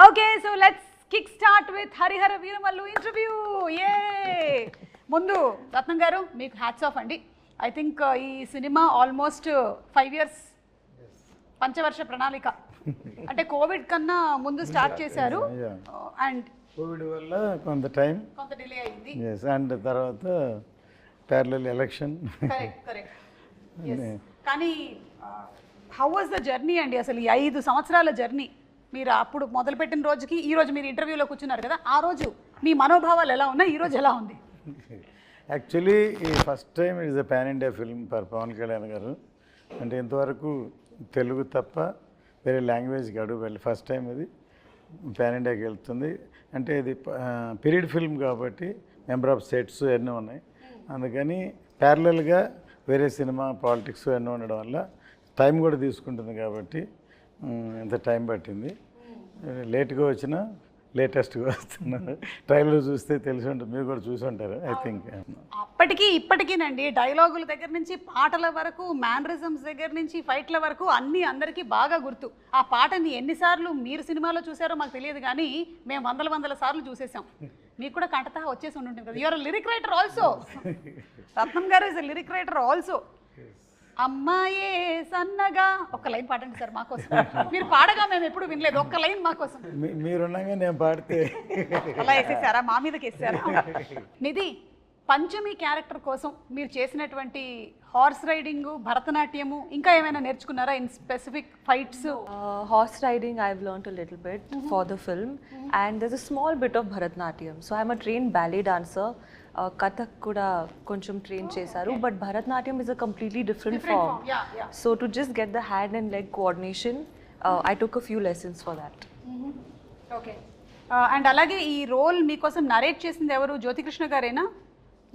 Okay, so let's kickstart with Harihara Veeramallu interview. Yay! ముందు రత్నం గారు మీకు హ్యాట్స్ ఆఫ్ అండి. ఐ థింక్ ఈ సినిమా ఆల్మోస్ట్ 5 years పంచవర్ష ప్రణాళిక అంటే కోవిడ్ కన్నా ముందు స్టార్ట్ చేశారు అండ్ కోవిడ్ వల్ల కొంత డిలే అయింది. అండ్ తర్వాత ప్యారలల్ ఎలక్షన్. కరెక్ట్. కానీ హౌ వాజ్ ద జర్నీ అండి, అసలు ఈ 5 సంవత్సరాల జర్నీ? మీరు అప్పుడు మొదలుపెట్టిన రోజుకి ఈ రోజు మీరు ఇంటర్వ్యూలో కూర్చున్నారు కదా, ఆ రోజు మీ మనోభావాలు ఎలా ఉన్నాయి, ఈ రోజు ఎలా ఉంది? యాక్చువల్లీ ఈ first time it's a pan India film for Pawan Kalyan garu. అంటే ఇంతవరకు తెలుగు తప్ప వేరే లాంగ్వేజ్కి అడుగు వెళ్ళి ఫస్ట్ టైం ఇది పాన్ ఇండియాకి వెళ్తుంది. అంటే ఇది పీరియడ్ ఫిల్మ్ కాబట్టి మెంబర్ ఆఫ్ సెట్స్ ఎన్నో ఉన్నాయి, అందుకని ప్యారలల్గా వేరే సినిమా పాలిటిక్స్ ఎన్నో ఉండడం వల్ల టైం కూడా తీసుకుంటుంది కాబట్టి ఎంత టైం పట్టింది. లేట్గా వచ్చినా లేటెస్ట్గా వస్తున్నారు. ట్రైలర్ చూస్తే తెలిసి ఉంటుంది, మీరు కూడా చూసి ఉంటారు ఐ థింక్. అప్పటికి ఇప్పటికీనండి డైలాగుల దగ్గర నుంచి పాటల వరకు, మ్యానరిజమ్స్ దగ్గర నుంచి ఫైట్ల వరకు అన్నీ అందరికీ బాగా గుర్తు. ఆ పాటని ఎన్నిసార్లు మీరు సినిమాలో చూసారో మాకు తెలియదు, కానీ మేము వందల సార్లు చూసేసాం. మీకు కూడా కంటతా వచ్చేసి ఉంటుంది కదా. You're lyric writer also. Ratnam garu is lyric writer also. అమ్మాయే సన్నగా ఒక్క లైన్ పాడండి సార్ మాకోసం. మీరు పాడగా మేము ఎప్పుడు వినలేదు, ఒక్క లైన్ మాకోసం. మీరున్నాగా నేను పాడితే అలా వేసేసారా, మా మీదకి వేసారా? నిధి, పంచమి క్యారెక్టర్ కోసం మీరు చేసినటువంటి హార్స్ రైడింగ్, భరతనాట్యము, ఇంకా ఏమైనా నేర్చుకున్నారా in specific fights? Horse riding I've learned a little bit for the film, and there's a small bit of Bharatnatyam. So I'm a trained ballet dancer. Kathak kuda koncham train chesaru, but Bharatnatyam is a completely different form. Yeah. So to just get the hand and leg coordination, I took a few lessons for that. Okay. And అలాగే ఈ role మీకోసం narrate చేసింది ఎవరు? జ్యోతికృష్ణ గారేనా,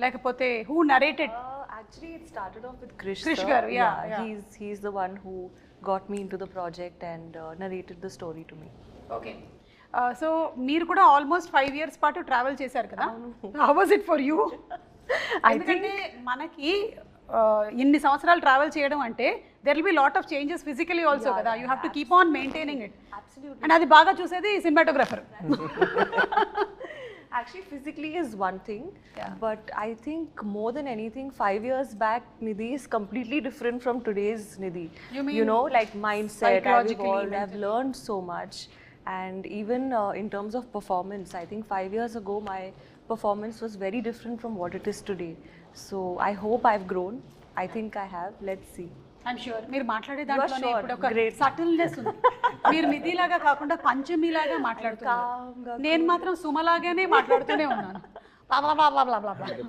లేకపోతే who narrated? Actually it started off with Krish Krish sir. garu, yeah. He's the one who got me into the project and narrated the story to me. Okay. So మీరు కూడా almost 5 years పాటు travel చేశారు కదా. How was it for you? ఎందుకంటే మనకి ఇన్ని సంవత్సరాలు travel చేయడం అంటే there will be lot of changes physically also కదా. You have to keep on maintaining it. And అది బాగా చూసేది cinematographer. Actually, physically is one thing, but I think more than anything, 5 years back, Nidhi is completely different from today's Nidhi. You know, like mindset, I've psychologically, evolved, I've learned so much. And even in terms of performance, I think 5 years ago, my performance was very different from what it is today. So I hope I've grown. I think I have. Let's see. I'm sure మీరు మాట్లాడే దాంట్లోనే sure. ఇప్పుడు ఒక Great. Subtleness ఉంది. మీరు నిధిలాగా కాకుండా పంచమిలాగా మాట్లాడుతున్నారు. నేను మాత్రం సుమలాగానే మాట్లాడుతూనే ఉన్నాను.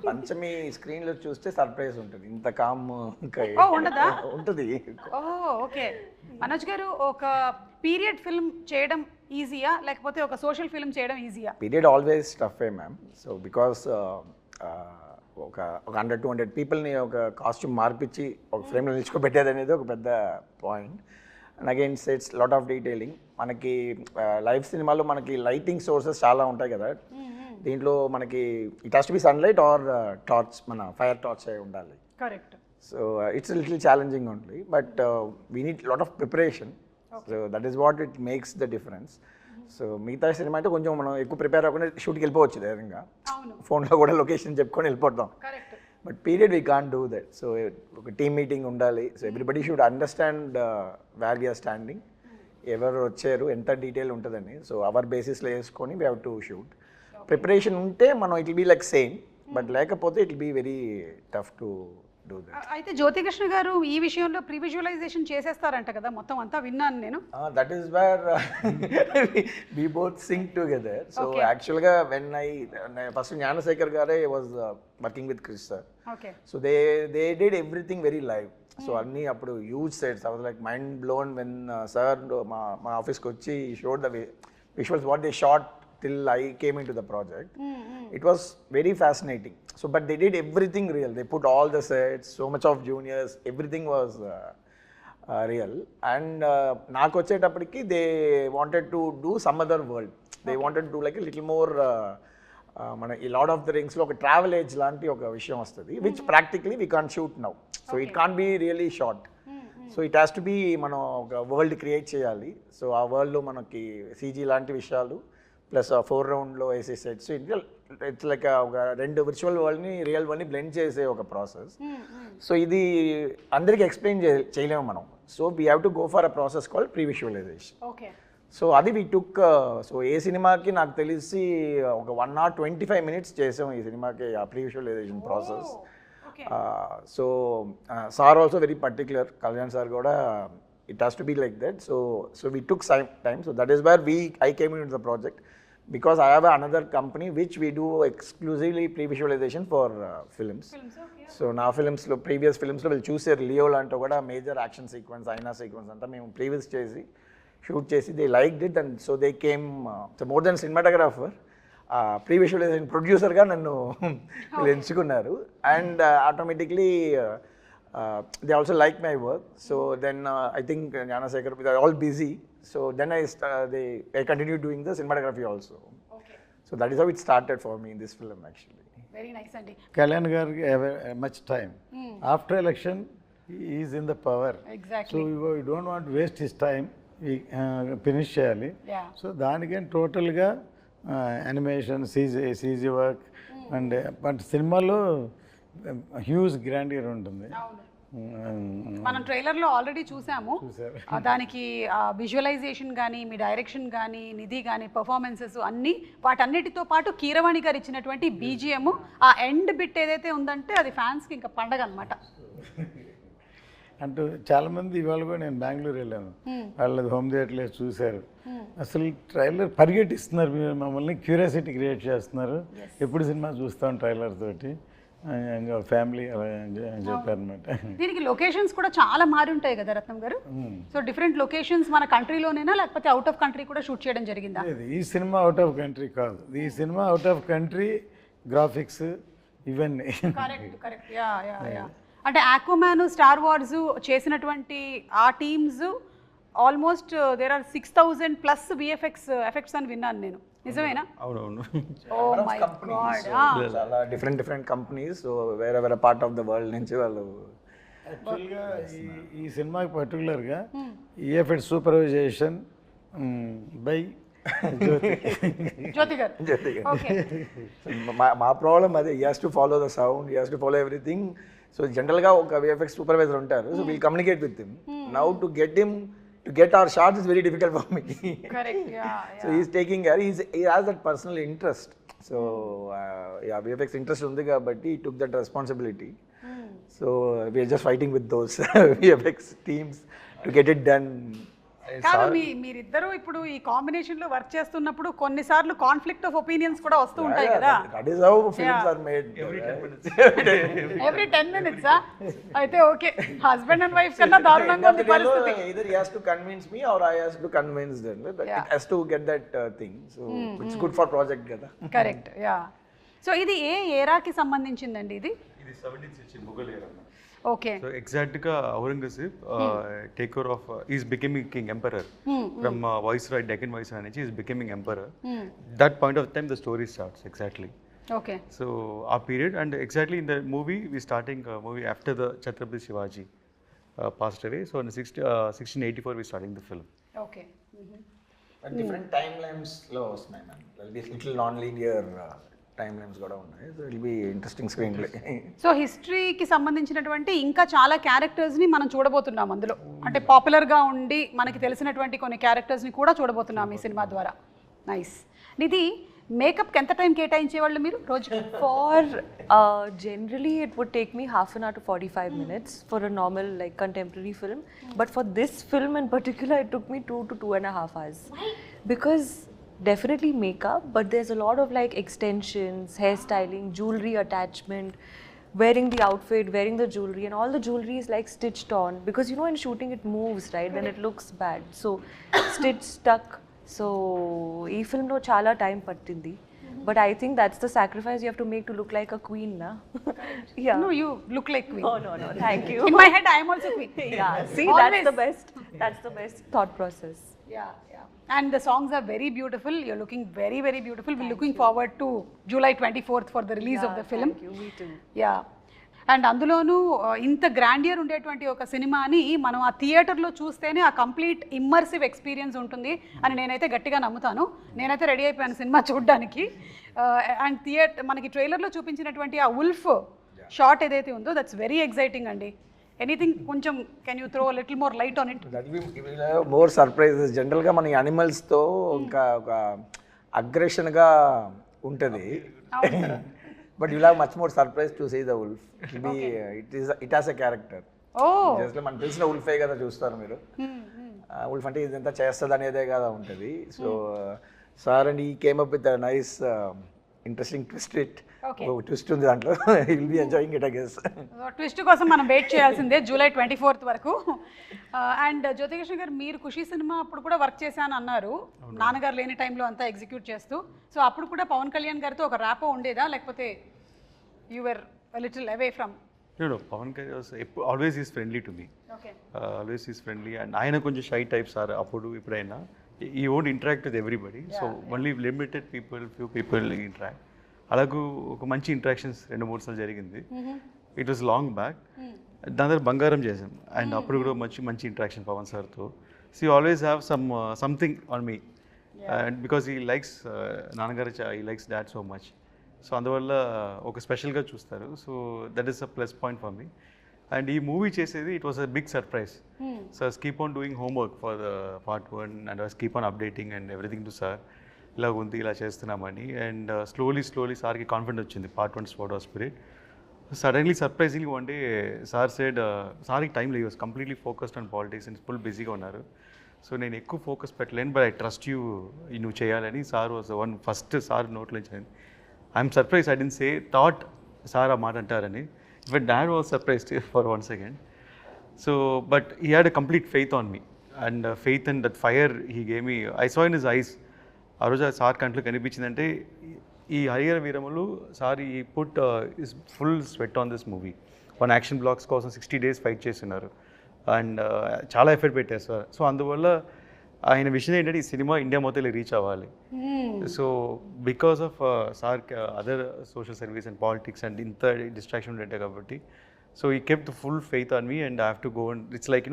పంచమి స్క్రీన్ లో చూస్తే సర్ప్రైజ్ ఉంటుంది. ఇంత కామ్ ఉండదా? ఉంటుంది. ఓకే. మనోజ్ గారు, ఒక పీరియడ్ ఫిల్మ్ చేయడం ఈజీయా, లేకపోతే ఒక సోషల్ ఫిల్మ్ చేయడం ఈజీయా? పీరియడ్ ఆల్వేస్ టఫే మ్యామ్. సో బికాస్ ఒక 100-200 పీపుల్ని ఒక కాస్ట్యూమ్ మార్పించి ఒక ఫ్రేమ్లో నిల్చుకోబెట్టేది అనేది ఒక పెద్ద point. And again it's lot of detailing. మనకి లైవ్ సినిమాలో మనకి లైటింగ్ సోర్సెస్ చాలా ఉంటాయి కదా. దీంట్లో మనకి it has to be sunlight or torch, మన ఫైర్ టార్చ్ అయి ఉండాలి. Correct. So it's little challenging only, but we need lot of preparation. So that is what it makes the difference. So మిగతా cinema అయితే కొంచెం మనం ఎక్కువ prepare అవ్వకుండా షూట్కి వెళ్ళిపోవచ్చు ధైర్యంగా, ఫోన్లో కూడా లొకేషన్ చెప్పుకొని వెళ్ళిపోతాం. But period we can't do that. So ఒక టీమ్ మీటింగ్ ఉండాలి. So everybody should understand where we are standing, ఎవరు వచ్చారు, ఎంత డీటెయిల్ ఉంటుందని. సో అవర్ బేసిస్లో వేసుకొని we have to shoot. Preparation ఉంటే మనం it will be like same, but లేకపోతే it will be very tough to do that. అయితే జ్యోతికృష్ణ గారు ఈ విషయంలో ప్రీ విజువలైజేషన్ చేసేస్తారంట కదా, మొత్తం అంతా విన్నాను నేను. That is where we both sync together. So యాక్చువల్గా వెన్ ఫస్ట్ జ్ఞానశేఖర్ గారే was working with Krish sir. So they did everything very live. So అన్నీ అప్పుడు huge sets. I was like mind blown when sir మా ఆఫీస్కి వచ్చి showed the visuals what they shot till I came into the project. It was very fascinating. So but they did everything real. They put all the sets, so much of juniors, everything was real. And naaku vachetappadiki they wanted to do some other world. They wanted to do like a little more mana ee Lord of the Rings lo oka travel age lanti oka vishayam vastadi, which practically we can't shoot now. So it can't be really shot. So it has to be మనం ఒక world create చేయాలి. So ఆ వరల్డ్లో మనకి CG లాంటి విషయాలు plus ఆ 4 రౌండ్లో వేసే సెట్స్, ఇట్స్ లైక్ ఒక 2 విర్చువల్ వరల్డ్ని రియల్ వరల్డ్ని బ్లెండ్ చేసే ఒక ప్రాసెస్. సో ఇది అందరికీ ఎక్స్ప్లెయిన్ చేయలేము మనం. So we have to go for a process called pre visualisation. Okay. So అది వీ టుక్. సో ఏ సినిమాకి నాకు తెలిసి ఒక 1 hour 25 minutes చేసాం ఈ సినిమాకి ఆ pre visualisation process. So sir also very particular, Kalyan sir కూడా it has to be like that. So we took time. So that is where I came in the project because I have another company which we do exclusively pre-visualization for films. So na films lo previous films lo will choose Leo lanto kuda major action sequence, aina sequence anta mem previous chesi shoot chesi they liked it, and so they came. So more than cinematographer, pre-visualization producer ga nannu enchukunnaru, and automatically they also like my work. So then I think Gnanasekhar, they are all busy. So then I continued doing the cinematography also. Okay. So that is how it started for me in this film actually. Very nice andi. Kalyan gariki have much time. After election, he is in the power. Exactly. So we don't want to waste his time. We finish cheyali. Yeah. So దానికని టోటల్గా animation CG work and but సినిమాలో huge grandeur ఉంటుంది. మనం ట్రైలర్లో already చూసాము. దానికి visualisation కానీ, మీ direction కానీ, నిధి కానీ, పర్ఫార్మెన్సెస్ అన్నీ, వాటన్నిటితో పాటు కీరవాణి గారు ఇచ్చినటువంటి బీజిఎం, ఆ ఎండ్ బిట్ ఏదైతే ఉందంటే అది ఫ్యాన్స్కి ఇంకా పండగ అనమాట. అంటూ చాలామంది ఇవాళ కూడా నేను బెంగళూరు వెళ్ళాను, వాళ్ళది హోమ్ థియేటర్లో చూశారు. అసలు ట్రైలర్ పరిగెట్టిస్తున్నారు, మమ్మల్ని క్యూరియాసిటీ క్రియేట్ చేస్తున్నారు, ఎప్పుడు సినిమా చూస్తాం ట్రైలర్ తోటి ఫ్యామిలీ అలా చెప్పారు అనమాట. దీనికి లొకేషన్స్ కూడా చాలా మారి ఉంటాయి కదా రత్నం గారు. సో డిఫరెంట్ లొకేషన్స్ మన కంట్రీలోనేనా లేకపోతే అవుట్ ఆఫ్ కంట్రీ కూడా షూట్ చేయడం జరిగిందా? ఈ సినిమా అవుట్ ఆఫ్ కంట్రీ కాదు, ఈ సినిమా అవుట్ ఆఫ్ కంట్రీ గ్రాఫిక్స్ ఇవన్నీ. కరెక్ట్. యా. అంటే ఆక్వామ్యాన్, స్టార్ వార్స్ చేసినటువంటి ఆ teams almost there are 6,000+ effects అని విన్నాను నేను, నిజమేనా? అవునవును. Oh my God. చాలా డిఫరెంట్ కంపెనీస్, సో వేరే పార్ట్ ఆఫ్ ద వరల్డ్ నుంచి వాళ్ళు. యాక్చువల్గా ఈ సినిమాకి పర్టికులర్గా ఈఎఫ్ఎక్ట్ సూపర్వైజేషన్ బై జ్యోతి గారు. మా ప్రాబ్లం అదే, he has to follow the sound, he has to follow everything. So జనరల్గా ఒక విఎఫ్ఎక్స్ సూపర్వైజర్ ఉంటారు, so we'll communicate with him. Now to get our shots is very difficult for me. Correct. Yeah. So he's taking care. He has that personal interest. So VFX interest undi kabatti he took that responsibility. So we are just fighting with those VFX teams to get it done. కాదు, మీరిద్దరూ ఇప్పుడు ఈ combination లో work చేస్తున్నప్పుడు కొన్నిసార్లు conflict of opinions కూడా వస్తూ ఉంటాయి కదా. That is how films are made. Every 10 minutes. అయితే ఓకే, హస్బెండ్ అండ్ వైఫ్ కన్నా దారుణంగా ఉంది పరిస్థితి. Either he has to convince me or I has to convince them. But it has to get that thing. So it's good for project కదా. Correct. Yeah. So ఇది ఏ ఏరాకి సంబంధించిందండి? ఇది 17th century Mughal era. Okay. So exactly Aurangzeb take care of is becoming king emperor from Viceroy, Deccan Viceroy, he is becoming emperor. That point of time the story starts exactly. Okay. So our period, and exactly in the movie we starting movie after the Chhatrapati Shivaji passed away. So in 1684 we starting the film. Okay. Different timelines lo vastnayi man. There will be little non-linear timelines కూడా ఉన్నాయి. So it will be interesting screenplay. So హిస్టరీకి సంబంధించినటువంటి ఇంకా చాలా క్యారెక్టర్స్ని మనం చూడబోతున్నాం అందులో. అంటే పాపులర్గా ఉండి మనకి తెలిసినటువంటి కొన్ని క్యారెక్టర్స్ని కూడా చూడబోతున్నాం ఈ సినిమా ద్వారా. నైస్. నిధి, మేకప్కి ఎంత టైం కేటాయించేవాళ్ళు మీరు రోజు? For generally it would take me half an hour to 45 minutes for a normal like contemporary film, but for this film in particular it took me 2 to 2.5 hours. Why? Because definitely makeup, but there's a lot of like extensions, hairstyling, jewelry attachment, wearing the outfit, wearing the jewelry, and all the jewelry is like stitched on, because you know in shooting it moves, right? Then it looks bad, so stitch stuck. So ee film lo chala time pattindi, but I think that's the sacrifice you have to make to look like a queen, na? Yeah. No, you look like queen. Oh no, thank you. In my head I am also queen. Yeah, see, Always. that's the best thought process. Yeah. And the songs are very beautiful. You're looking very, very beautiful. We're looking forward to July 24th for the release of the film. Thank you. Me too. Yeah. And అందులోనూ ఇంత grandeur ఉండేటువంటి ఒక సినిమాని మనం ఆ థియేటర్లో చూస్తేనే ఆ కంప్లీట్ ఇమ్మర్సివ్ ఎక్స్పీరియన్స్ ఉంటుంది అని నేనైతే గట్టిగా నమ్ముతాను. నేనైతే రెడీ అయిపోయాను సినిమా చూడడానికి. అండ్ మనకి ట్రైలర్లో చూపించినటువంటి ఆ ఉల్ఫ్ షాట్ ఏదైతే ఉందో దట్స్ వెరీ ఎక్సైటింగ్ అండి. ఎనీథింగ్ కొంచెం can you throw little more light on it? More surprises. జనరల్గా మన యానిమల్స్తో ఇంకా ఒక అగ్రెషన్గా ఉంటుంది. But you'll have much more surprise to see the wolf. It has a character. Just మనకు తెలిసిన ఉల్ఫే కదా చూస్తారు మీరు. ఉల్ఫ్ అంటే ఇదంతా చేస్తుంది అనేదే కదా ఉంటుంది. సో సార్ అండ్ ఈ came up with nice interesting twist ఉంది దాంట్లో. Will be enjoying it I guess. Twist కోసం మనం వెయిట్ చేయాల్సిందే జూలై 24th వరకు. అండ్ జ్యోతికృష్ణ గారు, మీరు ఖుషి సినిమా అప్పుడు కూడా వర్క్ చేశాను అన్నారు, నాన్నగారు లేని టైంలో అంతా ఎగ్జిక్యూట్ చేస్తూ. సో అప్పుడు కూడా పవన్ కళ్యాణ్ గారితో ఒక ర్యాపో ఉండేదా, లేకపోతే you were little away from? No, Pawan always is friendly to me. Okay. Always is friendly, and ఆయన కొంచెం షై టైప్స్ ఆర్ అప్పుడు ఇప్పుడైనా. He won't interact with everybody, so only limited people, few people interact. అలాగూ ఒక మంచి interactions 2-3 సార్లు జరిగింది. It was long back. దాని తర్వాత బంగారం చేసాం, అండ్ అప్పుడు కూడా మంచి ఇంట్రాక్షన్ పవన్ సార్తో. So you always have something on me, and because he likes నాన్నగారు, he likes dad so much. So అందువల్ల ఒక స్పెషల్గా చూస్తారు. So that is a plus point for me. And ఈ మూవీ చేసేది it was a big surprise. So I keep on doing homework for the part 1 and I keep on updating and everything to sir. ఇలా ఉంది, ఇలా చేస్తున్నామని. And slowly సార్కి confident వచ్చింది part 1 spot of spirit. Suddenly surprisingly one day sir said, సార్కి time లేదు, was completely focused on politics and full బిజీగా ఉన్నారు. సో నేను ఎక్కువ ఫోకస్ పెట్టలేను, బట్ ఐ ట్రస్ట్ యూ, నువ్వు చేయాలని. Sir was one first sir నోట్లో వచ్చింది. I'm surprise, I didn't say thought sir ఆ మాట అంటారని. But dad was surprised for 1 second. So but he had a complete faith on me, and faith and that fire he gave me. I saw in his eyes. ఆ రోజు sir కంట్లో కనిపించిందంటే ఈ Harihara వీరములు sir ఈ put is full sweat on this movie. 1 action blocks కోసం 60 days fight చేస్తున్నారు, and చాలా effort పెట్టారు sir. So అందువల్ల ఆయన విషయం ఏంటంటే ఈ సినిమా ఇండియా మొత్తం రీచ్ అవ్వాలి. So because of sir other social service and politics and ఇంత డిస్ట్రాక్షన్ ఉండే కాబట్టి, సో ఈ kept full faith on me and I have to go. And it's like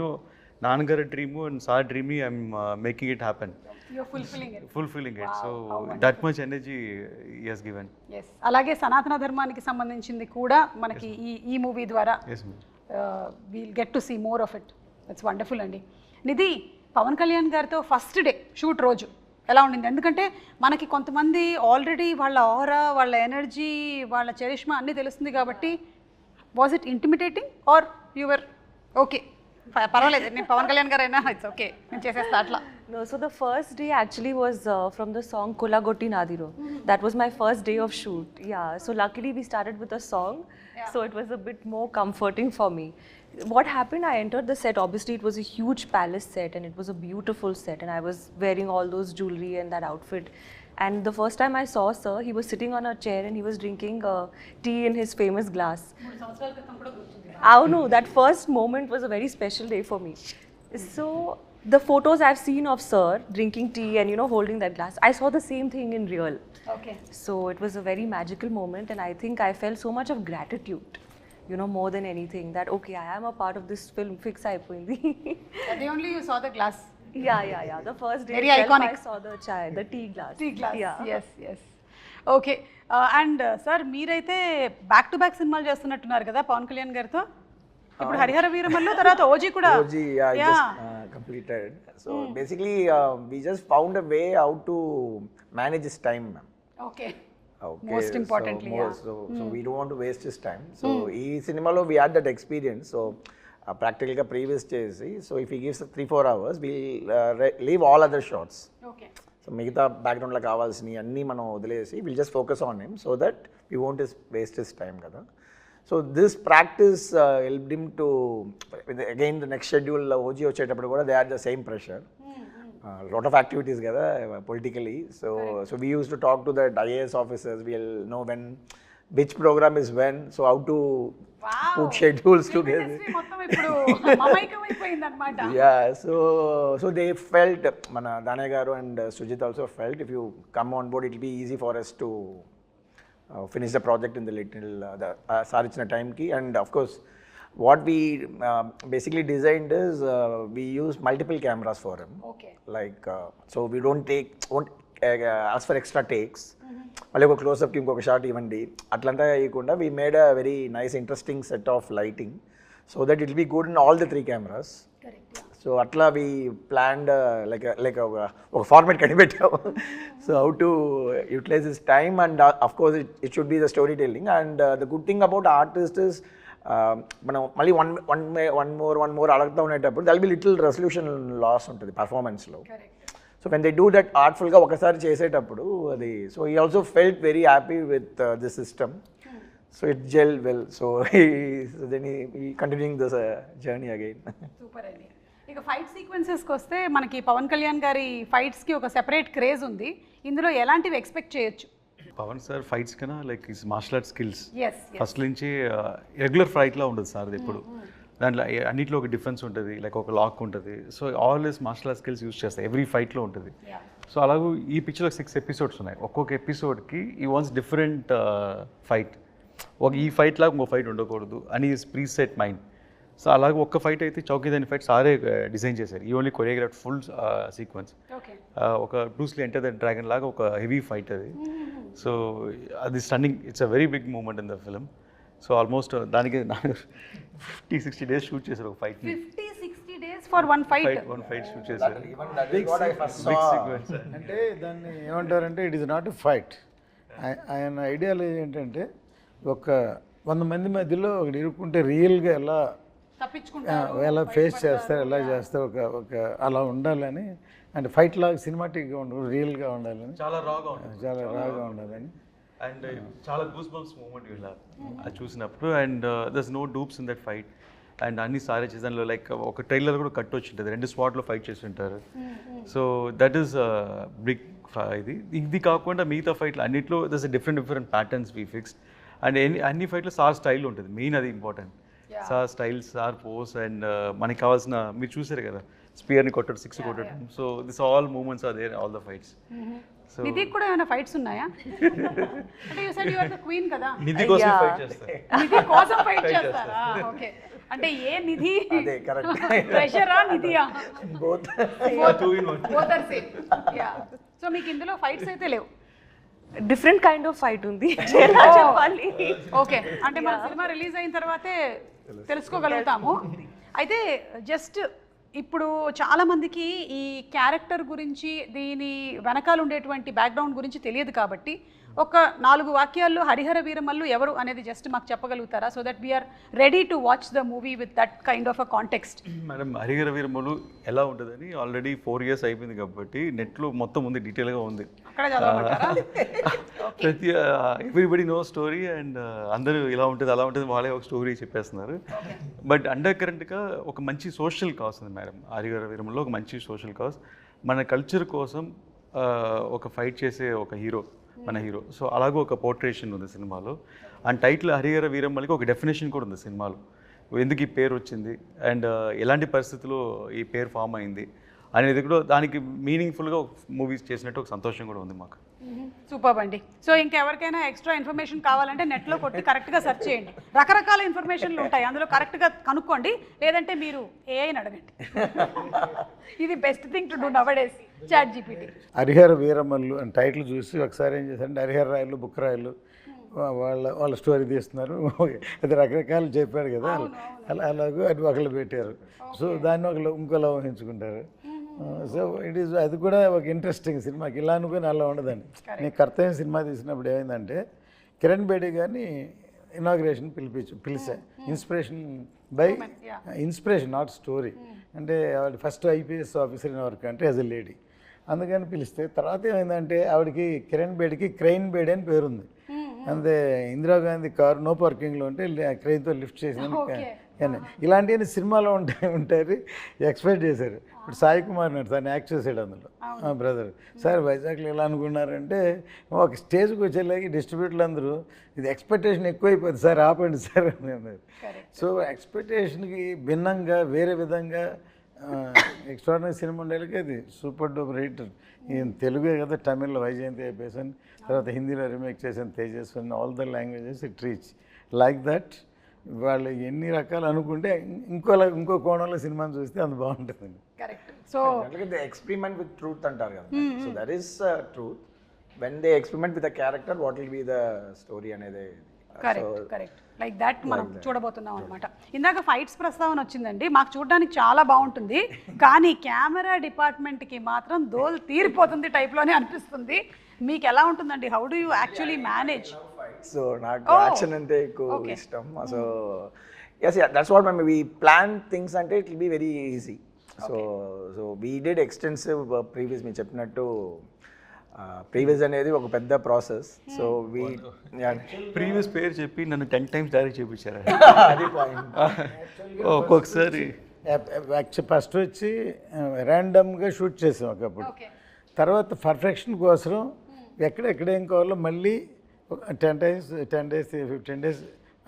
నాన్నగారి dream and sir dream, I'm making it happen. Fulfilling it. So that much energy he has given. Yes. అలాగే సనాతన ధర్మానికి సంబంధించింది కూడా మనకి ఈ movie ద్వారా we'll get to see more of it. That's wonderful అండి. నిధి, పవన్ కళ్యాణ్ గారితో ఫస్ట్ డే షూట్ రోజు ఎలా ఉండింది? ఎందుకంటే మనకి కొంతమంది ఆల్రెడీ వాళ్ళ ఆరా, వాళ్ళ ఎనర్జీ, వాళ్ళ చరిష్మా అన్నీ తెలుస్తుంది కాబట్టి, was it intimidating or your okay పర్వాలేదు నేను పవన్ కళ్యాణ్ గారు అయినా ఇట్స్ ఓకే నేను చేసేస్తా అట్లా? No, so the first day actually was from the song Kolagotti Nadiro. That was my first day of shoot. Yeah, so luckily we started with a song, so it was a bit more comforting for me. What happened, I entered the set, obviously it was a huge palace set and it was a beautiful set, and I was wearing all those jewelry and that outfit. And the first time I saw sir, he was sitting on a chair and he was drinking tea in his famous glass. Oh no, that first moment was a very special day for me. So the photos I've seen of sir drinking tea and holding that glass, I saw the same thing in real. Okay. So it was a very magical moment, and I think I felt so much of gratitude, more than anything, that okay, I am a part of this film. Fix అయిపోయింది. They only you saw the glass. Yeah. The first day Very itself, iconic. I saw the tea glass. Yeah. Yes. Okay. And sir మీరైతే back to back సినిమాలు చేస్తున్నట్టున్నారు కదా పవన్ కళ్యాణ్ గారితో. ఇప్పుడు హరిహర వీరమల్లు తర్వాత OG కూడా. OG I just completed. So basically we just found a way how to manage his time, ma'am. Okay. Most importantly, so we don't want to waste his time. So ee cinemalo we had that experience. So practically ga previous chesi, so if he gives 3-4 hours, we'll leave all other shots. Okay. So మిగతా బ్యాక్గ్రౌండ్లో కావాల్సినవి అన్నీ మనం వదిలేసి will just focus on him so that we won't waste his time కదా. So this practice helped him to again the next schedule OG వచ్చేటప్పుడు కూడా they are the same pressure, lot of activities కదా politically. So we use to talk to that IAS officers, will know when which program is when, so how to put schedules together. Yeah, so they felt, mana Danaya garu and Sujit also felt, if you come on board it will be easy for us to finish the project in the little sir ఇచ్చిన టైంకి. And of course what we basically designed is we use multiple cameras for him. Okay. Like so we don't ask for extra takes. మళ్ళీ ఒక క్లోజ్అప్కి ఇంకొక shot ఇవ్వండి అట్లంతా వేయకుండా we made a very nice interesting set of lighting so that it will be good in all the 3 cameras. Correct. So అట్లా we planned like ఒక format కనిపెట్టాము. So how to utilise this time and of course it should be the story telling. And the good thing about artist is మనం మళ్ళీ one more అడుగుతూ ఉండేటప్పుడు there'll be little resolution loss ఉంటుంది పర్ఫార్మెన్స్లో. So when they do that ఆర్ట్ఫుల్గా ఒకసారి చేసేటప్పుడు అది సో ఈ also felt very happy with this system. So it gel well. So then ఈ continuing this journey again. Super అండి. ఇక ఫైట్ సీక్వెన్సెస్కి వస్తే మనకి పవన్ కళ్యాణ్ గారి ఫైట్స్కి ఒక సెపరేట్ క్రేజ్ ఉంది. ఇందులో ఎలాంటివి ఎక్స్పెక్ట్ చేయొచ్చు? పవన్ సార్ ఫైట్స్ కన్నా like is martial art skills Yes. First నుంచి రెగ్యులర్ ఫైట్లా ఉండదు సార్ అది ఎప్పుడు. దాంట్లో అన్నింటిలో ఒక డిఫరెన్స్ ఉంటుంది, లైక్ ఒక లాక్ ఉంటుంది. So always martial art skills use చేస్తాయి ఎవ్రీ ఫైట్లో ఉంటుంది. సో అలాగే ఈ పిక్చర్లో 6 ఎపిసోడ్స్ ఉన్నాయి. ఒక్కొక్క ఎపిసోడ్కి ఈ వాన్స్ డిఫరెంట్ ఫైట్. ఈ ఫైట్ లాగా ఇంకో ఫైట్ ఉండకూడదు అని ప్రీ సెట్ మైండ్. సో అలాగే ఒక్క ఫైట్ అయితే చౌకీదాని ఫైట్ సారే డిజైన్ చేశారు. ఈ ఓన్లీ కొరియోగ్రాఫ్ ఫుల్ సీక్వెన్స్. ఒక బ్రూస్లీ ఎంటర్ ద డ్రాగన్ లాగా ఒక హెవీ ఫైట్ అది. సో అది stunning, it's a very big moment in the film. So almost దానికి 50-60 డేస్ షూట్ చేశారు ఒక fight. 50-60 days for one fight. One fight shoot చేశారు. Big sequence అంటే దాన్ని ఏమంటారంటే it is not a fight. ఆయన ఐడియాలజీ ఏంటంటే ఒక 100 మంది మధ్యలో ఒకటి ఇరుక్కుంటే రియల్గా ఎలా ఎలా ఫేస్ చేస్తారు, ఎలా చేస్తారు, ఒక అలా ఉండాలని. అంటే ఫైట్ లాగా సినిమాటిక్గా ఉండదు, రియల్గా ఉండాలని, చాలా రాగా ఉండాలని. అండ్ చాలా గూస్ బంప్స్ మూమెంట్ వీళ్ళ అది చూసినప్పుడు. And there's no dupes in that fight. And అన్ని సారే చేసాను. లైక్ ఒక ట్రైలర్ కూడా కట్ వచ్చి ఉంటుంది, 2 స్పాట్లో ఫైట్ చేసి ఉంటారు. So that is big. ఇది కాకుండా మిగతా ఫైట్లు అన్నింటిలో there's different patterns we fixed. And అన్ని ఫైట్లో సార్ స్టైల్ ఉంటుంది, మెయిన్ అది important. Sir style, sir pose. And మనకి కావాల్సిన మీరు చూసారు కదా, స్పియర్ని కొట్టడం, 6 కొట్టడం. So this all moments are there all the fights. So Nidhi కూడా ఏమైనా ఫైట్స్ ఉన్నాయా? అంటే you said you are the queen కదా, నిధి కోసం ఫైట్ చేస్తారు. నిధి కోసం ఫైట్ చేస్తారా? ఓకే. అంటే ఏ నిధి? అదే కరెక్ట్. ప్రెషరా నిధియా? Both both are same. Yeah. So మీకు ఇందులో ఫైట్స్ అయితే లేవు? డిఫరెంట్ కైండ్ ఆఫ్ ఫైట్ ఉంది చెప్పాలి. ఓకే. అంటే మన సినిమా రిలీజ్ అయిన తర్వాతే తెలుసుకోగలుగుతాము. అయితే జస్ట్ ఇప్పుడు చాలామందికి ఈ క్యారెక్టర్ గురించి, దీని వెనకాల ఉండేటువంటి బ్యాక్గ్రౌండ్ గురించి తెలియదు కాబట్టి ఒక 4 వాక్యాల్లో హరిహర వీరమల్లు ఎవరు అనేది జస్ట్ మాకు చెప్పగలుగుతారా? So that we're ready to watch the movie with that kind of a context. Madam, Harihara Veeramallu ఎలా ఉంటుందని ఆల్రెడీ 4 years అయిపోయింది కాబట్టి నెట్లో మొత్తం ఉంది, డీటెయిల్గా ఉంది. అక్కడ చదవమంటారా? ప్రతి ఎవ్రీబడి నో స్టోరీ. అండ్ అందరూ ఇలా ఉంటుంది అలా ఉంటుంది వాళ్ళే ఒక స్టోరీ చెప్పేస్తున్నారు. బట్ అండర్ కరెంట్గా ఒక మంచి సోషల్ కాజ్ ఉంది మేడం. హరిహర వీరమల్లో ఒక మంచి సోషల్ కాజ్, మన కల్చర్ కోసం ఒక ఫైట్ చేసే ఒక హీరో, మన హీరో. సో అలాగే ఒక పోర్ట్రేషన్ ఉంది సినిమాలో. అండ్ టైటిల్ హరిహర వీరమల్లికి ఒక డెఫినేషన్ కూడా ఉంది సినిమాలో, ఎందుకు ఈ పేరు వచ్చింది అండ్ ఎలాంటి పరిస్థితుల్లో ఈ పేరు ఫామ్ అయింది అనేది కూడా దానికి మీనింగ్ఫుల్గా మూవీస్ చేసినట్టు ఒక సంతోషం కూడా ఉంది మాకు. సూపర్ అండి. సో ఇంకెవరికైనా ఎక్స్ట్రా ఇన్ఫర్మేషన్ కావాలంటే నెట్లో కొట్టి కరెక్ట్గా సెర్చ్ చేయండి. రకరకాల ఇన్ఫర్మేషన్లు ఉంటాయి, అందులో కరెక్ట్గా కనుక్కోండి. లేదంటే మీరు ఏఐని అడగండి. ఇది best thing to do nowadays, ChatGPT. Hari Hara Veera Mallu అని టైటిల్ చూసి ఒకసారి ఏం చేశారంటే హరిహర రాయలు, బుక్ రాయలు వాళ్ళ స్టోరీ తీస్తున్నారు. అది రకరకాలు చెప్పాడు కదా, అలాగే అది ఒకళ్ళు పెట్టారు. సో దాన్ని ఒకళ్ళు ఇంకోలా ఊహించుకుంటారు. సో ఇట్ ఈస్, అది కూడా ఒక ఇంట్రెస్టింగ్ సినిమాకి. ఇలా అనుకుని అలా ఉండదండి. నేను కర్తవ్యం సినిమా తీసినప్పుడు ఏమైందంటే కిరణ్ బేడి గారిని ఇనాగ్రేషన్ పిలిచా. Inspiration not story. అంటే ఆవిడ first IPS officer in work అంటే యాజ్ ఎ లేడీ, అందుకని పిలిస్తే తర్వాత ఏమైందంటే ఆవిడకి కిరణ్ బేడికి క్రెయిన్ బేడి అని పేరుంది. అంతే ఇందిరాగాంధీ కారు నో పార్కింగ్లో ఉంటే క్రెయిన్తో లిఫ్ట్ చేసిన కానీ ఇలాంటివన్నీ సినిమాలో ఉంటాయి ఎక్స్పెక్ట్ చేశారు. ఇప్పుడు సాయి కుమార్ నాడు తను యాక్ట్ చేశాడు అందులో, బ్రదర్. సార్ వైజాగ్లో ఎలా అనుకున్నారంటే ఒక స్టేజ్కి వచ్చేలాగి డిస్ట్రిబ్యూటర్లు అందరూ ఇది ఎక్స్పెక్టేషన్ ఎక్కువైపోయింది సార్, ఆపండి సార్ అని అన్నారు. సో ఎక్స్పెక్టేషన్కి భిన్నంగా వేరే విధంగా ఎక్స్ట్రాడినరీ సినిమా ఉండేకి అది సూపర్ డూపర్ హిట్. ఈయన తెలుగే కదా, తమిళ్లో వైజయంతి అయిపోయాను, తర్వాత హిందీలో రీమేక్ చేసాను తేజస్వన్, all the languages it reach like that. వాళ్ళు ఎన్ని రకాలు అనుకుంటే ఇంకో కోణంలో సినిమాని చూస్తే అంత బాగుంటుందండి. Correct. So they experiment with truth అంటారు కదా, so that is truth. When they experiment with the character what will be the story అనేది. కరెక్ట్ లైక్ దట్ మనం చూడబోతున్నాం అనమాట. ఇందాక ఫైట్స్ ప్రస్తావన వచ్చిందండి, మాకు చూడడానికి చాలా బాగుంటుంది, కానీ కెమెరా డిపార్ట్మెంట్కి మాత్రం దోల్ తీరిపోతుంది టైప్లోనే అనిపిస్తుంది. మీకు ఎలా ఉంటుందండి? How do you actually manage? So నాకు యాక్షన్ అంటే ఎక్కువ ఇష్టం. So yes, that's what we plan things అంటే it will be very easy. So we did extensive previous, మీరు చెప్పినట్టు ప్రీవియస్ అనేది ఒక పెద్ద ప్రాసెస్. సో వీ ప్రీవియస్ పేరు చెప్పి నన్ను 10 times డైరెక్ట్ చేయించారు. అది పాయింట్. ఒక్కొక్కసారి ఫస్ట్ వచ్చి ర్యాండమ్గా షూట్ చేసాం ఒకప్పుడు, తర్వాత పర్ఫెక్షన్ కోసం ఎక్కడెక్కడ ఏం కావాలో మళ్ళీ 10 days 15 days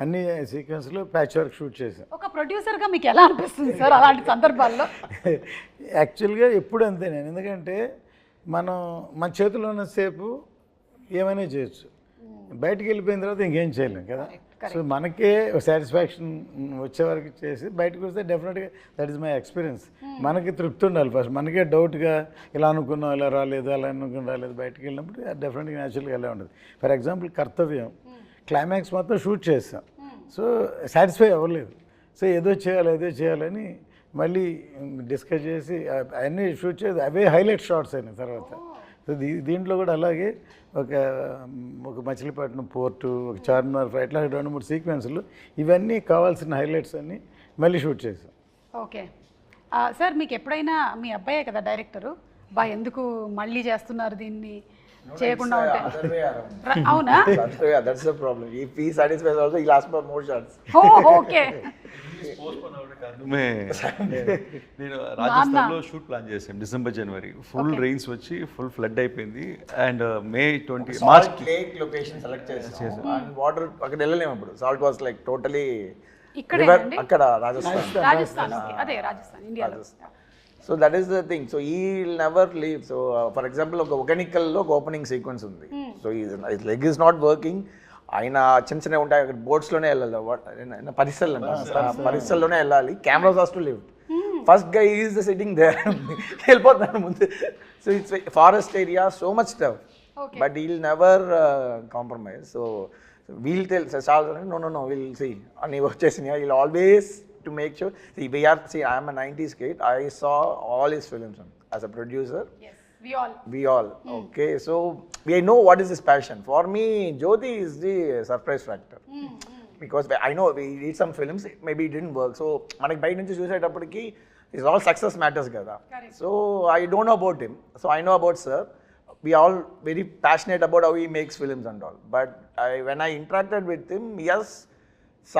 అన్ని సీక్వెన్స్లో ప్యాచ్ వర్క్ షూట్ చేసాం. ఒక ప్రొడ్యూసర్గా మీకు ఎలా అనిపిస్తుంది సార్ అలాంటి సందర్భాల్లో? యాక్చువల్గా ఎప్పుడు అంతే నేను, ఎందుకంటే మన చేతిలో ఉన్నసేపు ఏమైనా చేయొచ్చు, బయటికి వెళ్ళిపోయిన తర్వాత ఇంకేం చేయలేం కదా. సో మనకే సాటిస్ఫాక్షన్ వచ్చే వరకు చేసి బయటకు వస్తే డెఫినెట్గా దట్ ఈస్ మై ఎక్స్పీరియన్స్. మనకి తృప్తి ఉండాలి ఫస్ట్, మనకే డౌట్గా ఇలా అనుకున్నాం ఇలా రాలేదు అలా అనుకుని రాలేదు, బయటకు వెళ్ళినప్పుడు డెఫినెట్గా న్యాచురల్గా ఎలా ఉండదు. ఫర్ ఎగ్జాంపుల్ కర్తవ్యం క్లైమాక్స్ మొత్తం షూట్ చేస్తాం, సో సాటిస్ఫై అవ్వలేదు, సో ఏదో చేయాలని మళ్ళీ డిస్కస్ చేసి అవన్నీ షూట్ చేసి అవే హైలైట్ షాట్స్ అయినాయి తర్వాత. సో దీంట్లో కూడా అలాగే ఒక మచిలీపట్నం పోర్టు, ఒక చార్మినార్ ఫ్లైట్, ఇట్లా 2-3 సీక్వెన్స్లు ఇవన్నీ కావాల్సిన హైలైట్స్ అన్నీ మళ్ళీ షూట్ చేసాం. ఓకే సార్, మీకు ఎప్పుడైనా మీ అబ్బాయే కదా డైరెక్టరు, ఎందుకు మళ్ళీ చేస్తున్నారు దీన్ని చేయకుండా ఉంటే? అవునా? That's the problem. If he satisfies also, he'll ask for more shots. Okay. నేను రాజస్థాన్లో షూట్ ప్లాన్ చేసాం డిసెంబర్ జనవరి, ఫుల్ రెయిన్స్ వచ్చి ఫుల్ ఫ్లడ్ అయిపోయింది. And May 20 March lake location select చేసాం. అండ్ వాటర్ అక్కడ వెళ్ళలేము, అప్పుడు సాల్ట్ వాస్ లైక్ టోటలీ అక్కడ రాజస్థాన్, అదే రాజస్థాన్ ఇండియాలో. So that is the thing. So ఈ will never leave. So for example ఒక ఒకెనికల్లో ఒక ఓపెనింగ్ సీక్వెన్స్ ఉంది. So leg is not working, ఆయన చిన్న ఉంటాయి అక్కడ బోట్స్లోనే వెళ్ళాలి, పరిసల్లోనే వెళ్ళాలి, cameras has to live. First guy is the sitting there, వెళ్ళిపోతాను ముందు. So it's forest area, so much tough, but he will never compromise. So we'll tell no will see అని వచ్చేసింది. We'll always to make sure, I am a 90s kid, I saw all his films as a producer. Yes, we all. Okay, so we know what is his passion. For me, Jyoti is the surprise factor. Because I know we did some films, maybe it didn't work, so manaki bhai nunchi chusettappudiki is all success matters kada. So I don't know about him, so I know about sir. We are all very passionate about how he makes films and all, but when I interacted with him, yes,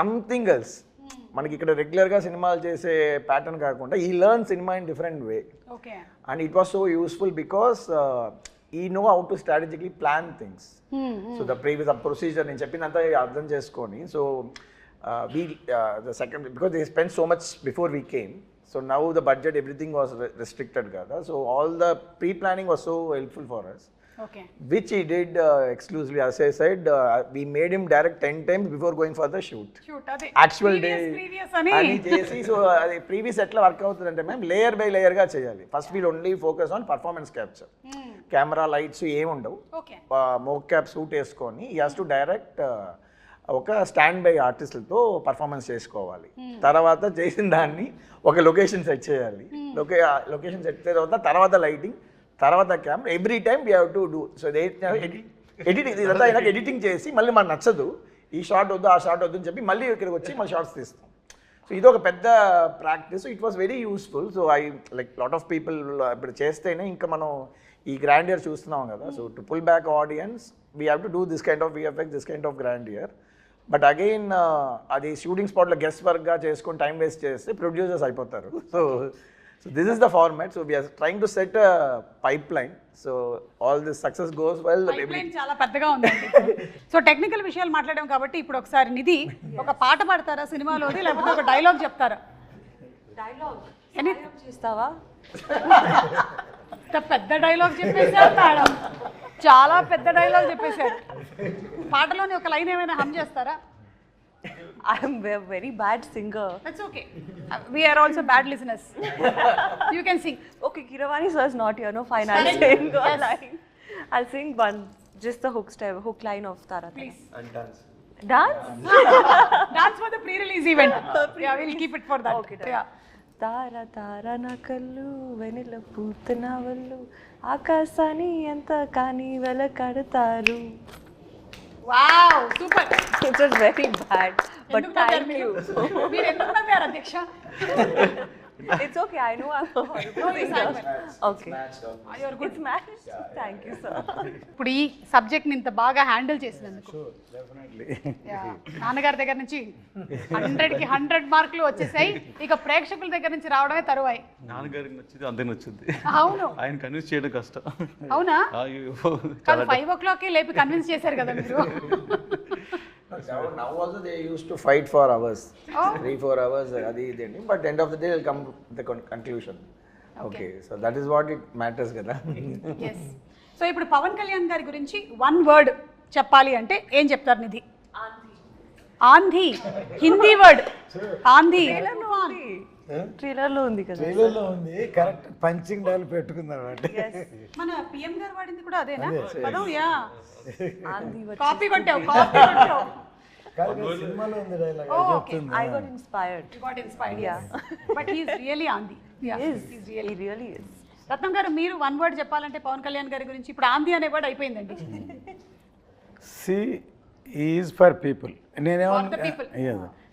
something else. మనకి ఇక్కడ రెగ్యులర్గా సినిమాలు చేసే pattern కాకుండా ఈ learn cinema in different way. And it was so useful because ఈ know how to strategically plan things. So the previous procedure నేను చెప్పిందంతా అర్థం చేసుకొని, so the second because they spend so much before we came, so now the budget everything was restricted కదా, so all the pre planning was so helpful for us. Okay. Which he did exclusively. As I said, we made him direct 10 times before going for the shoot. Actual day. Ani chesi, so previous etla work avutundante ma'am, layer by layer ga cheyali. First we'll only focus on performance capture. Camera lights em undavu. Okay. Mocap suit esకొని he has to direct ఒక stand by ఆర్టిస్టులతో performance చేసుకోవాలి. తర్వాత చేసిన దాన్ని ఒక location set చేయాలి, location set చేసిన తర్వాత lighting, తర్వాత camera, every time we have to do. So editing ఇదంతా అయినాక ఎడిటింగ్ చేసి మళ్ళీ మనకు నచ్చదు, ఈ షార్ట్ వద్దు ఆ షార్ట్ వద్దు అని చెప్పి మళ్ళీ ఇక్కడికి వచ్చి మళ్ళీ షార్ట్స్ తీస్తాం. సో ఇది ఒక పెద్ద practice. It was very useful. So I like lot of people ఇప్పుడు చేస్తేనే ఇంకా మనం ఈ గ్రాండియర్ చూస్తున్నాం కదా. So to pull back audience we have to do this kind of VFX, this kind of grandeur. But again అది shooting స్పాట్లో guest వర్క్గా చేసుకొని టైం వేస్ట్ చేస్తే ప్రొడ్యూసర్స్ అయిపోతారు. So this is the format. So we are trying to set a pipeline. So all this success goes well. Pipeline చాలా పెద్దగా ఉందండి. So technical విషయాలు మాట్లాడాం కాబట్టి ఇప్పుడు ఒకసారి నిధి ఒక పాట పాడతారా సినిమాలోది, లేకపోతే ఒక డైలాగ్ చెప్తారా? ఎనీ చేస్తావా? ఇంత పెద్ద డైలాగ్ చెప్పేశారు మేడం, చాలా పెద్ద డైలాగ్ చెప్పేశారు. పాటలోని ఒక లైన్ ఏమైనా హమ్ చేస్తారా? I am a very bad singer. That's okay. We are also bad listeners. You can sing. Okay, Kiravani sir is not here, no fine. I'll Correct. sing a Yes. line. I'll sing one, just the hook line of Tara. Please. And dance. Dance? Dance for the pre-release event. Yeah, we'll keep it for that. Okay, done. Yeah. తార తార నా కళ్ళు వెనిల పూతన వల్లు ఆకాశాన్ని ఎంత కానీ వెలకడతారు. Wow, super. It was very bad, but ఎందుకు నవ్వారు thank మీరు? you. మీరు ఎందుకు నవ్వారు అధ్యక్ష? It's okay, I know I'm a horrible No, you sang singer. well. Okay. You're good. It's matched. Thank you, sir. ఇప్పుడు ఈ సబ్జెక్ట్ని ఇంత బాగా హ్యాండిల్ చేసినందుకు డెఫినెట్లీ. Yeah. నాన్నగారి దగ్గర నుంచి 100కి 100 మార్కులు వచ్చేసాయి. ఇక ప్రేక్షకుల దగ్గర నుంచి రావడమే తరువాయి. నాన్నగారికి నచ్చింది అందరికి నచ్చింది. అవును. ఆయన కన్విన్స్ చేయడం కష్టం. అవునా? అయ్యో, కాదు 5 o'clock లేపి కన్విన్స్ చేశారు కదా మీరు. Now also they used to fight for hours, Oh. 3-4 hours. But end of the day they'll come to the conclusion. Okay, so that is what it matters, kada. Yes. So ఇప్పుడు పవన్ కళ్యాణ్ గారి గురించి 1 word చెప్పాలి అంటే ఏం చెప్తారు నిధి? ఆంధీ. Hindi word ఆంధీ. Trailer లో ఉంది కదా. ట్రైలర్లో ఉంది, కరెక్ట్ పంచింగ్ డైల్ పెట్టుకున్నారు అంటే. మన పిఎం గారు వాడింది కూడా అదేనా పదం? యా, ఆంధీ కాపీ కొట్టావు, కాపీ కొట్టావు. సినిమాలో ఉంది dialogue Oh, okay. I got inspired. You got inspired. Yeah. But he is really ఆంధీ. Yeah, He is. he's really. He really is. రత్నం గారు మీరు 1 word చెప్పాలంటే పవన్ కళ్యాణ్ గారి గురించి ఇప్పుడు ఆంధీ అనే వర్డ్ అయిపోయిందండి. C is for people. For the people.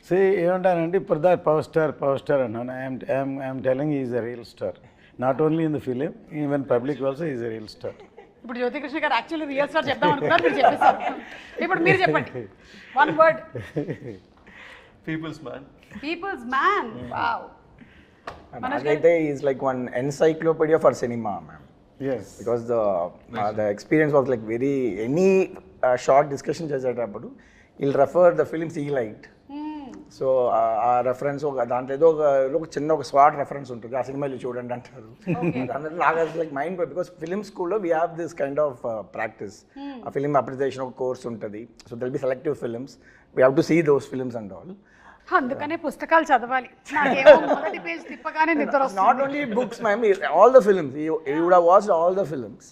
C ఏమంటానంటే ఇప్పుడు దా పవర్ స్టార్ అన్నాను. I'm telling is a real star, not only in the film, even public also is a real star. ఇప్పుడు జ్యోతికృష్ణ గారు యాక్చువల్లీ రియల్ స్టార్ చెప్దాం అనుకున్నారు, మీరు చెప్పేశారు. ఇప్పుడు మీరు చెప్పండి 1 word. People's man. People's man. Wow. Naagaite is like one encyclopedia for cinema, ma'am. Yes. Because the experience was like very, any short discussion చేసేటప్పుడు he'll refer the films he liked. So ఆ reference ఒక దాంట్లో ఏదో ఒక చిన్న ఒక swat reference ఉంటుంది, ఆ సినిమాలు చూడండి అంటారు. దాంట్లో నాకు లైక్ మైండ్, బికాస్ ఫిలిం స్కూల్లో we have this kind of practice. ఆ ఫిలిం అప్రిసియేషన్ ఒక కోర్స్ ఉంటుంది. So they'll be selective films, we have to see those films and all. అందుకనే పుస్తకాలు చదవాలి. నాకేమో మొదటి పేజ్ తిప్పగానే నిద్ర వస్తుంది. Not only books, ma'am, all the films. You would have watched all the films.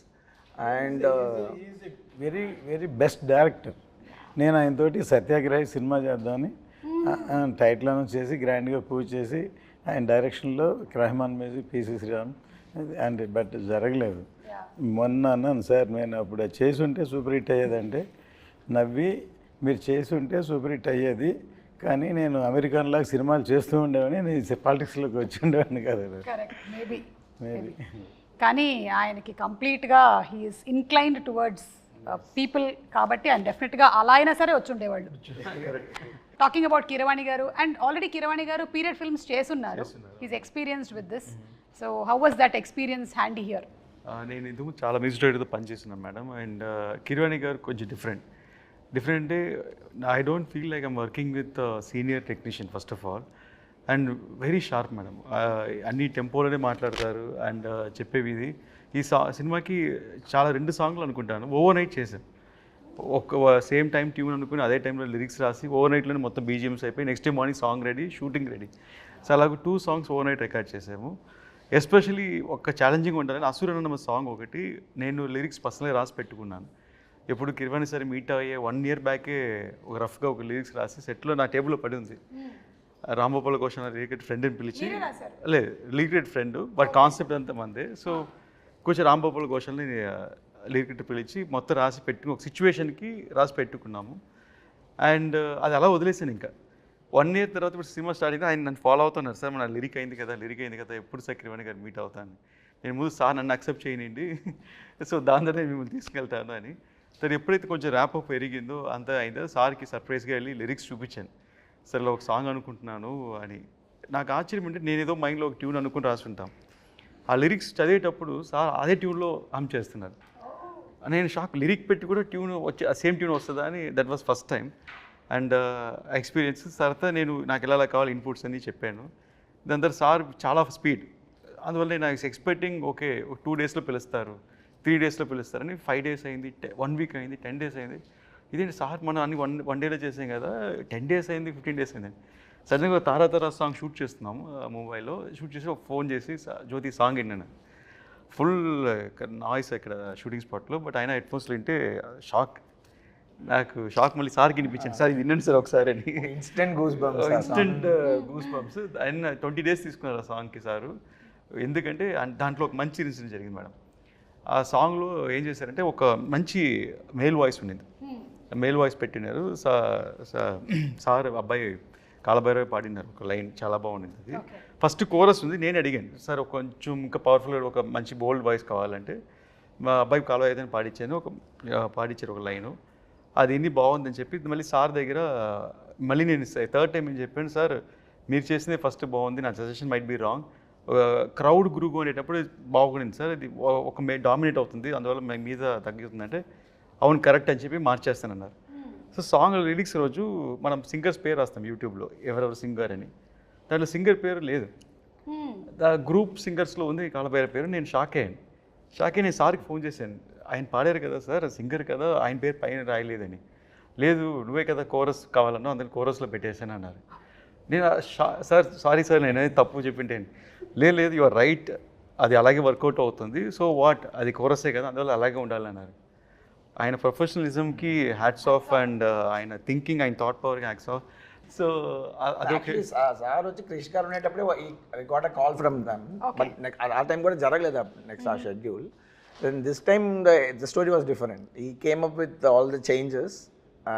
And very very best director. నేను ఆయనతోటి సత్యాగ్రహి సినిమా చేద్దామని టైటిల్ అనౌన్స్ చేసి గ్రాండ్గా పూజ చేసి ఆయన డైరెక్షన్లో Rahman music, PC Sreeram and but జరగలేదు. మొన్న అన్నాను సార్, నేను అప్పుడు అది చేసి ఉంటే సూపర్ హిట్ అయ్యేదంటే నవ్వి, మీరు చేసి ఉంటే సూపర్ హిట్ అయ్యేది, కానీ నేను అమెరికన్లాగా సినిమాలు చేస్తూ ఉండేవాడిని, నేను పాలిటిక్స్లోకి వచ్చి ఉండేవాడిని కదా. Correct, maybe. మేబీ. కానీ ఆయనకి కంప్లీట్గా హీఈస్ ఇన్క్లైన్డ్ టువర్డ్స్ పీపుల్ కాబట్టి ఆయన డెఫినెట్గా అలా అయినా సరే వచ్చి ఉండేవాళ్ళు. టాకింగ్ అబౌట్ కీరవాణి గారు, అండ్ ఆల్రెడీ కీరవాణి గారు పీరియడ్ ఫిల్మ్స్ చేస్తున్నారు. He's experienced with this. So how was that experience handy here? నేను ఇందుకు చాలా మ్యూజిక్ డైరెక్టర్తో పనిచేస్తున్నాను మేడం. అండ్ కిరవాణి గారు కొంచెం డిఫరెంట్ అంటే I don't feel like I'm working with senior technician first of all. And very sharp madam, అన్ని టెంపోలోనే మాట్లాడతారు. And చెప్పేవి ఇది ఈ సినిమాకి చాలా 2 సాంగ్లు అనుకుంటాను ఓవర్ నైట్ చేశాను. ఒక సేమ్ టైం ట్యూన్ అనుకుని అదే టైంలో లిరిక్స్ రాసి ఓవర్ నైట్లోనే మొత్తం బీజిఎమ్స్ అయిపోయి next day morning song ready, shooting ready. So అలాగ 2 songs ఓవర్ నైట్ రికార్డ్ చేసాము. ఎస్పెషలీ ఒక ఛాలెంజింగ్ ఉంటుందని అసురన్న సాంగ్ ఒకటి నేను లిరిక్స్ పర్సనల్గా రాసి పెట్టుకున్నాను. ఎప్పుడు కిరవాణి సరే మీట్ అయ్యే 1 year బ్యాకే ఒక రఫ్గా ఒక లిరిక్స్ రాసి సెట్లో నా టేబుల్లో పడి ఉంది. రాంగోపాల్ ఘోష్ లిరికెట్ ఫ్రెండ్ అని పిలిచి, లేదు లిరికెట్ ఫ్రెండ్ బట్ కాన్సెప్ట్ అంతా మందే. సో కొంచెం రాంగోపాల్ ఘోష్ని లిరికెట్ పిలిచి మొత్తం రాసి పెట్టుకుని ఒక సిచ్యువేషన్కి రాసి పెట్టుకున్నాము. అండ్ అది అలా వదిలేసాను. ఇంకా 1 year తర్వాత ఇప్పుడు సినిమా స్టార్ట్ అయితే ఆయన నన్ను ఫాలో అవుతున్నారు, సార్ మన లిరిక్ అయింది కదా ఎప్పుడు సార్ కిరవాణి గారు మీట్ అవుతాను. నేను ముందు సార్ నన్ను అక్సెప్ట్ చేయనండి, సో దాని ద్వారా నేను మిమ్మల్ని తీసుకెళ్తాను అని. సరే ఎప్పుడైతే కొంచెం ర్యాప్ అప్ పెరిగిందో అంతా అయిందో సార్కి సర్ప్రైజ్గా వెళ్ళి లిరిక్స్ చూపించాను. సరే ఒక సాంగ్ అనుకుంటున్నాను అని. నాకు ఆశ్చర్యం అంటే నేను ఏదో మైండ్లో ఒక ట్యూన్ అనుకుని రాసుంటాం, ఆ లిరిక్స్ చదివేటప్పుడు సార్ అదే ట్యూన్లో హమ్ చేస్తున్నారు. నేను షాక్, లిరిక్ పెట్టి కూడా ట్యూన్ వచ్చే సేమ్ ట్యూన్ వస్తుందా అని. That was first time. And experience తర్వాత నాకు ఎలా కావాలి ఇన్పుట్స్ అని చెప్పాను. దాని తర్వాత సార్ చాలా స్పీడ్, అందువల్ల నేను ఎక్స్పెక్టింగ్ ఓకే 2 డేస్లో పిలుస్తారు, 3 డేస్లో పిలుస్తారని 5 డేస్ అయింది, 1 వీక్ అయింది, 10 డేస్ అయింది. ఇదేంటి సార్ మనం అన్ని వన్ డేలో చేసాం కదా, 10 డేస్ అయింది, 15 డేస్ అయింది. సడన్గా తారా సాంగ్ షూట్ చేస్తున్నాము ముంబైలో. షూట్ చేసి ఒక ఫోన్ చేసి జ్యోతి సాంగ్ విన్నాను. ఫుల్ నాయిస్ ఇక్కడ షూటింగ్ స్పాట్లో, బట్ ఆయన హెడ్ ఫోన్స్లో వింటే నాకు షాక్. మళ్ళీ సార్కి వినిపించాను, సార్ ఇది వినండి సార్ ఒకసారి అని. Instant goose bumps. ఆయన 20 డేస్ తీసుకున్నారు ఆ సాంగ్కి సారు. ఎందుకంటే దాంట్లో ఒక మంచి ఇన్సిడెంట్ జరిగింది మేడం. ఆ సాంగ్లో ఏం చేశారంటే ఒక మంచి మేల్ వాయిస్ ఉండింది, మేల్ వాయిస్ పెట్టినారు. సార్ అబ్బాయి కాలభైరవి పాడినారు ఒక లైన్, చాలా బాగుండింది అది. ఫస్ట్ కోరస్ ఉంది, నేను అడిగాను సార్ కొంచెం ఇంకా పవర్ఫుల్గా ఒక మంచి బోల్డ్ వాయిస్ కావాలంటే మా అబ్బాయి కాలభైరవి పాడించాను, పాడించారు ఒక లైను. అది ఎన్ని బాగుందని చెప్పి మళ్ళీ సార్ దగ్గర మళ్ళీ నేను 3rd టైం ఏం చెప్పాను, సార్ మీరు చేసిందే ఫస్ట్ బాగుంది, నా suggestion might be wrong, crowd group అనేటప్పుడు బాగుండింది సార్, ఇది ఒక డామినేట్ అవుతుంది, అందువల్ల మీద తగ్గుతుందంటే అవును కరెక్ట్ అని చెప్పి మార్చేస్తానన్నారు. సో సాంగ్ లిరిక్స్ రోజు మనం సింగర్స్ పేరు రాస్తాం యూట్యూబ్లో, ఎవరెవరు సింగర్ అని. దాంట్లో సింగర్ పేరు లేదు, గ్రూప్ సింగర్స్లో ఉంది కాలభైరవి పేరు. నేను షాక్ అయ్యాను. నేను సార్కి ఫోన్ చేశాను, ఆయన పాడారు కదా సార్, సింగర్ కదా, ఆయన పేరు పైన రాయలేదని. లేదు నువ్వే కదా కోరస్ కావాలన్నా, అందులో కోరస్లో పెట్టేశాను అన్నారు. నేను సార్ సారీ సార్ నేనేది తప్పు చెప్పింటాను. లేదు యువర్ రైట్, అది అలాగే వర్కౌట్ అవుతుంది, సో వాట్ అది కోరసే కదా, అందువల్ల అలాగే ఉండాలన్నారు. ఆయన ప్రొఫెషనలిజంకి హ్యాట్స్ ఆఫ్, అండ్ ఆయన థింకింగ్, ఆయన థాట్ పవర్కి హ్యాట్స్ ఆఫ్. సో అదొకే. సార్ వచ్చి క్రిష్ గారు ఉండేటప్పుడే got a call from them, but ఆ టైం కూడా జరగలేదు నెక్స్ట్ ఆ schedule. This time the story was different. ఈ came up with all the changes,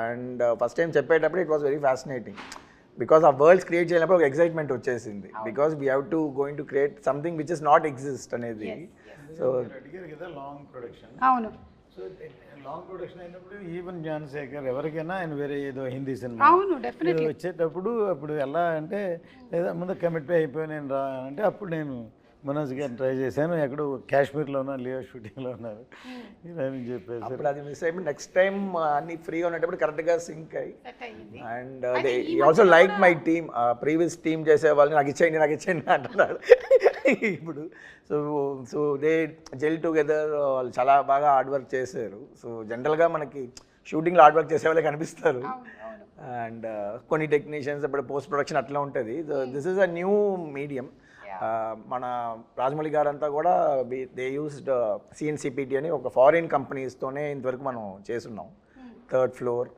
and first time చెప్పేటప్పుడు it was very fascinating, because ఆ వరల్డ్స్ క్రియేట్ చేసినప్పుడు ఒక excitement వచ్చేసింది, because we have to going to create something which is not exist అనేది. So అడిగారు కదా long production. అవును. So long production అయినప్పుడు ఈవెన్ జ్ఞానశేఖర్ ఎవరికైనా ఆయన వేరే ఏదో హిందీ సినిమా అవును డెఫినెట్లీ వచ్చేటప్పుడు అప్పుడు ఎలా అంటే లేదా ముందు కమిట్ అయిపోయి నేను రా అంటే అప్పుడు నేను మనోజ్ గారిని ట్రై చేశాను, ఎక్కడో కాశ్మీర్లో ఉన్నారు, లియో షూటింగ్లో ఉన్నారు ఇలా అని చెప్పేసి. అప్పుడు అది మిస్ అయిపోయి నెక్స్ట్ టైం అన్ని ఫ్రీగా ఉన్నప్పుడు కరెక్ట్గా సింక్ అయ్యి, and they also like my team, previous team చేసే వాళ్ళని నాకు ఇచ్చేయండి అంటున్నాడు ఇప్పుడు. సో దే జెల్ టుగెదర్, వాళ్ళు చాలా బాగా హార్డ్ వర్క్ చేశారు. సో జనరల్గా మనకి షూటింగ్లో హార్డ్ వర్క్ చేసే వాళ్ళే కనిపిస్తారు, అండ్ కొన్ని టెక్నీషియన్స్ ఇప్పుడు పోస్ట్ ప్రొడక్షన్ అట్లా ఉంటుంది. This is a new medium. మన రాజమౌళి గారు అంతా కూడా దే యూస్డ్ CNCPT అని ఒక ఫారిన్ కంపెనీస్తోనే ఇంతవరకు మనం చేస్తున్నాం. 3rd ఫ్లోర్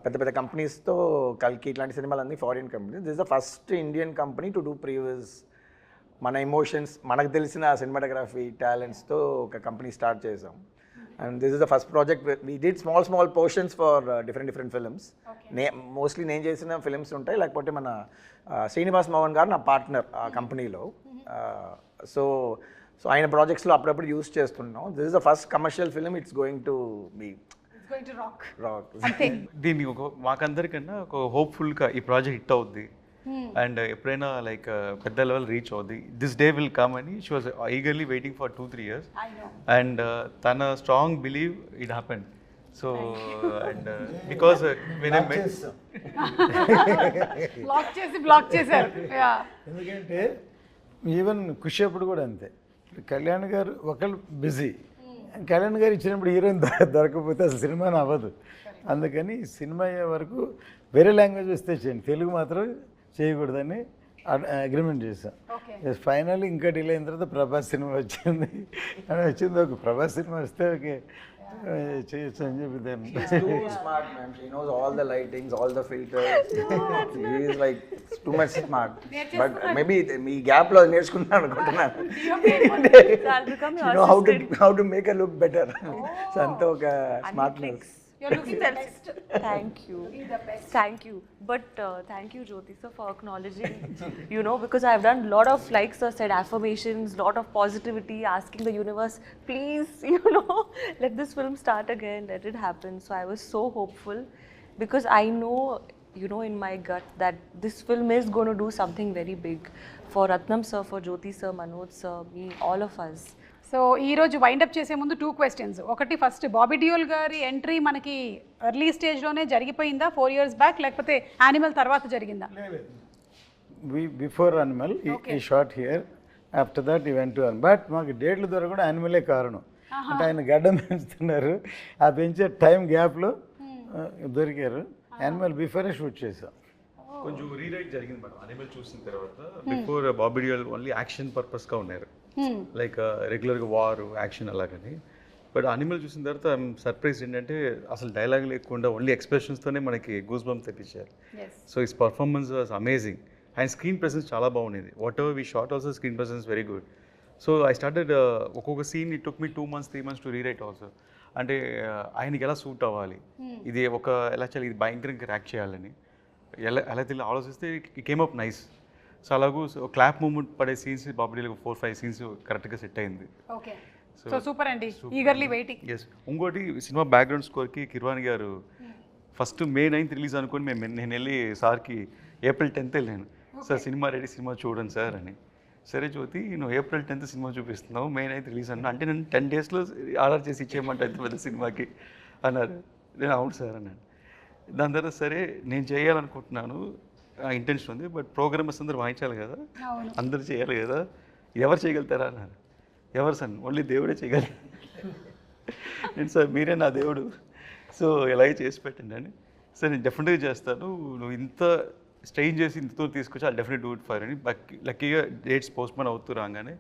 పెద్ద పెద్ద కంపెనీస్తో, కల్కి ఇట్లాంటి సినిమాలన్నీ foreign companies. This is the first Indian company to do previous మన ఎమోషన్స్, మనకు తెలిసిన సినిమాటోగ్రఫీ టాలెంట్స్తో ఒక కంపెనీ స్టార్ట్ చేసాం. And this is the first project. We did small portions for different films. Mostly నేను చేసిన ఫిల్మ్స్ ఉంటాయి, లేకపోతే మన శ్రీనివాస్ మోహన్ గారు నా పార్ట్నర్ ఆ కంపెనీలో. సో ఆయన ప్రాజెక్ట్స్లో అప్పుడప్పుడు యూస్ చేస్తున్నాం. This is the first commercial film, it's going to be rock. దీన్ని మాకందరికన్నా ఒక హోప్ఫుల్గా ఈ ప్రాజెక్ట్ హిట్ అవుద్ది, అండ్ ఎప్పుడైనా లైక్ పెద్ద లెవెల్ రీచ్ అవుద్ది, దిస్ డే విల్ కమ్ అని she was eagerly waiting for 2-3 years, and తన strong believe it happen. So and because when I met block చేశారు. ఎందుకంటే ఈవెన్ ఖుషి అప్పుడు కూడా అంతే, కళ్యాణ్ గారు ఒకళ్ళు బిజీ, కళ్యాణ్ గారు ఇచ్చినప్పుడు హీరోయిన్ దొరకకపోతే అసలు సినిమాని అవ్వదు. అందుకని సినిమా అయ్యే వరకు వేరే లాంగ్వేజ్ వస్తే చేయండి, తెలుగు మాత్రం చేయకూడదని అగ్రిమెంట్ చేశాం. ఫైనల్ ఇంకా డిలే అయిన తర్వాత ప్రభాస్ సినిమా వచ్చింది అని వచ్చింది. ఒక ప్రభాస్ సినిమా వస్తే ఓకే చేయొచ్చు అని చెప్పి దాన్ని. Smart man, she knows all the lightings, all the filters. She is like too much smart. But maybe me gap లో నేర్చుకున్నాను అనుకుంటున్నాను. You know how to make her look better. So అంతా ఒక smartness. You're looking the best. Thank you. Thank you. But thank you, Jyoti sir, for acknowledging, because I've done a lot of, like sir said, affirmations, lot of positivity, asking the universe, please, let this film start again, let it happen. So I was so hopeful, because I know, in my gut that this film is going to do something very big for Ratnam sir, for Jyoti sir, Manoj sir, me, all of us. So ఈరోజు wind up చేసే ముందు 2 questions. ఒకటి, first Bobby Deol గారి entry మనకి early స్టేజ్లోనే జరిగిపోయిందా 4 years back, లేకపోతే animal తర్వాత జరిగిందా? బిఫోర్ అనిమల్ ఈ షార్ట్ హియర్, ఆఫ్టర్ దట్ ఈ వెంట్ టు బట్ మాకు డేట్లు ద్వారా కూడా యానిమలే కారణం. అంటే ఆయన గడ్డం పెంచుతున్నారు, ఆ పెంచే టైం గ్యాప్లో దొరికారు. యానిమల్ బిఫోరే షూట్ చేసాం. కొంచెం రీరైట్ జరిగింది మేడం అనిమల్ చూసిన తర్వాత. Before Bobby Deol only action పర్పస్గా ఉన్నారు, లైక్ రెగ్యులర్గా వార్ యాక్షన్ అలాగని. బట్ అనిమల్ చూసిన తర్వాత ఐఎమ్ సర్ప్రైజ్ ఏంటంటే అసలు డైలాగ్ లేకుండా ఓన్లీ ఎక్స్ప్రెషన్స్తోనే మనకి గూస్ బంప్ తెప్పించారు. So his performance was amazing and screen presence చాలా బాగుండేది. Whatever we shot also screen presence very good. So I started ఒక్కొక్క scene it took me 2 months 3 months to rewrite also. అంటే ఆయనకి ఎలా suit అవ్వాలి, ఇది ఒక ఎలా చేయాలి, ఇది భయంకరంగా ర్యాక్ చేయాలని ఎలా తెలియదు ఆలోచిస్తే it came up nice. So అలాగూ క్లాప్ మూమెంట్ పడే సీన్స్ బాబుడీలకు 4-5 scenes కరెక్ట్గా సెట్ అయింది. ఓకే, సో సూపర్ అండి, ఈగర్లీ వెయిటింగ్. ఎస్, ఇంకోటి సినిమా బ్యాక్గ్రౌండ్ స్కోర్కి కిర్వాణి గారు ఫస్ట్ May 9th రిలీజ్ అనుకుని నేను వెళ్ళి సార్కి April 10th వెళ్ళాను. సార్ సినిమా రెడీ, సినిమా చూడండి సార్ అని. సరే జ్యోతి, నువ్వు April 10th సినిమా చూపిస్తున్నావు, May 9th రిలీజ్ అన్నా, అంటే నేను 10 daysలో ఆర్డర్ చేసి ఇచ్చేయమంటే ఎంత పెద్ద సినిమాకి అన్నారు. నేను అవును సార్ అన్నాను. దాని తర్వాత సరే నేను చేయాలనుకుంటున్నాను, ఇంటెన్షన్ ఉంది, బట్ ప్రోగ్రామర్స్ అందరూ వాయించాలి కదా, అందరూ చేయాలి కదా, ఎవరు చేయగలుగుతారా అన్నారు. ఎవరు సార్, ఓన్లీ దేవుడే చేయగలి. నేను సార్ మీరే నా దేవుడు, సో ఎలాగే చేసి పెట్టండి అని. సార్ నేను డెఫినెట్గా చేస్తాను, నువ్వు ఇంత స్ట్రెయిన్ చేసి ఇంతతో తీసుకొచ్చి అది డెఫినెట్ డూ ఇట్ ఫర్ అని. లక్కీగా డేట్స్ పోస్ట్పోన్ అవుతూ రాగానే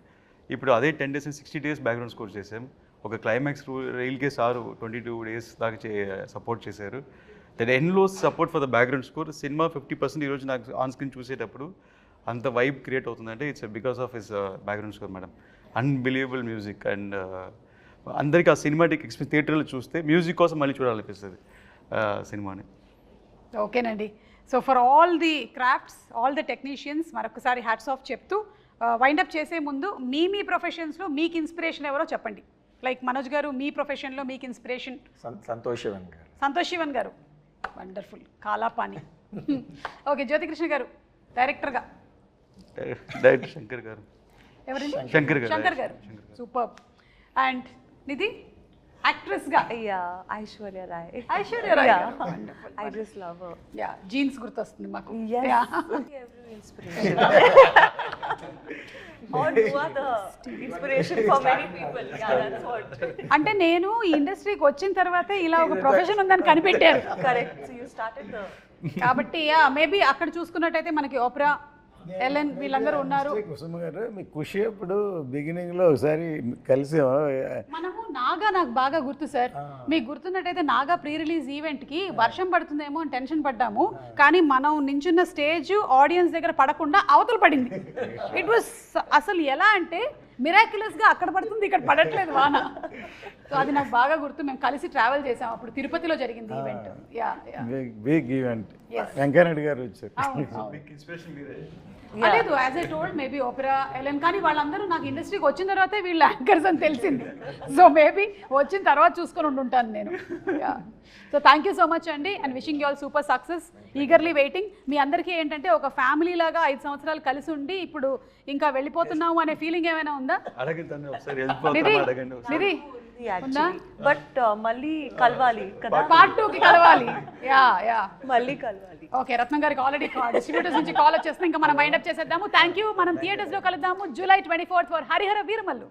ఇప్పుడు అదే 10 days and 60 days background score చేసాం. ఒక క్లైమాక్స్ రైల్కే సారు 22 days దాకా సపోర్ట్ చేశారు. That endless support for the background score. Cinema 50% ఈరోజు నాకు ఆన్ స్క్రీన్ చూసేటప్పుడు అంత వైబ్ క్రియేట్ అవుతుందంటే it's because of his background score madam. Unbelievable music and అందరికీ ఆ సినిమాటిక్ ఎక్స్పీరియన్స్ థియేటర్లో చూస్తే మ్యూజిక్ కోసం మళ్ళీ చూడాలనిపిస్తుంది సినిమాని. ఓకేనండి, so for all the crafts, all the technicians మరొకసారి హ్యాట్స్ ఆఫ్ చెప్తూ వైండప్ చేసే ముందు మీ ప్రొఫెషన్స్లో మీకు ఇన్స్పిరేషన్ ఎవరో చెప్పండి. లైక్ మనోజ్ గారు, మీ ప్రొఫెషన్లో మీకు ఇన్స్పిరేషన్? సంతోష్ శివన్ గారు. సంతోష్ శివన్ గారు, వండర్ఫుల్, కాలాపాని. ఓకే, జ్యోతికృష్ణ గారు డైరెక్టర్గా? డైరెక్టర్ శంకర్ గారు. ఎవరండి? శంకర్ గారు. సూపర్. అండ్ నిధి యాక్ట్రెస్గా? Aishwarya Rai. Aishwarya Rai, I just love her. Yeah, Jeans గుర్తొస్తుంది మాకు. Yes. Every inspiration. Or you are the inspiration for many people. Yeah, that's what. అంటే నేను ఈ ఇండస్ట్రీకి వచ్చిన తర్వాతే ఇలా ఒక ప్రొఫెషన్ ఉందని కనిపెట్టారు. Correct. So you started the. కాబట్టి మేబీ అక్కడ చూసుకున్నట్టయితే మనకి ఓప్రా, ఎలెన్ వీళ్ళందరూ ఉన్నారు. కుసుమ గారు, మీ ఖుషి అప్పుడు బిగినింగ్లో ఒకసారి కలిసాము మనము. నాగా నాకు బాగా గుర్తు సార్, మీకు గుర్తున్నట్టయితే నాగా ప్రీ రిలీజ్ ఈవెంట్కి వర్షం పడుతుందేమో అని టెన్షన్ పడ్డాము, కానీ మనం నించున్న స్టేజ్ ఆడియన్స్ దగ్గర పడకుండా అవతల పడింది. ఇట్ వాస్ అసలు ఎలా అంటే మిరాక్యులస్గా అక్కడ పడుతుంది, ఇక్కడ పడట్లేదు వాన. సో అది నాకు బాగా గుర్తు. మేము కలిసి ట్రావెల్ చేసాం, అప్పుడు తిరుపతిలో జరిగింది ఈవెంట్. Big event. వెంకయ్యనాయుడు గారు వచ్చారు. లేదు, as I told maybe Opera, Ellen, కానీ వాళ్ళందరూ నాకు ఇండస్ట్రీకి వచ్చిన తర్వాతే వీళ్ళు యాంకర్స్ అని తెలిసింది. సో మేబీ వచ్చిన తర్వాత చూసుకొని ఉంటుంటాను నేను. So thank you so much అండి, and wishing you all super success. Eagerly waiting. మీ అందరికీ ఏంటంటే ఒక ఫ్యామిలీ లాగా 5 సంవత్సరాలు కలిసి ఉండి ఇప్పుడు ఇంకా వెళ్ళిపోతున్నాము అనే ఫీలింగ్ ఏమైనా ఉందా? నిధి ఉందా? బట్ మళ్ళీ కలవాలి కదా, Part 2కి కలవాలి. యా మళ్ళీ కలవాలి. ఓకే, రత్నం గారికి ఆల్రెడీ డిస్ట్రిబ్యూటర్స్ నుంచి కాల్ వచ్చేస్తే ఇంకా మనం వైండప్ చేసేద్దాము. Thank you. మనం థియేటర్స్లో కలుద్దాము July 24th for Harihara Veeramallu.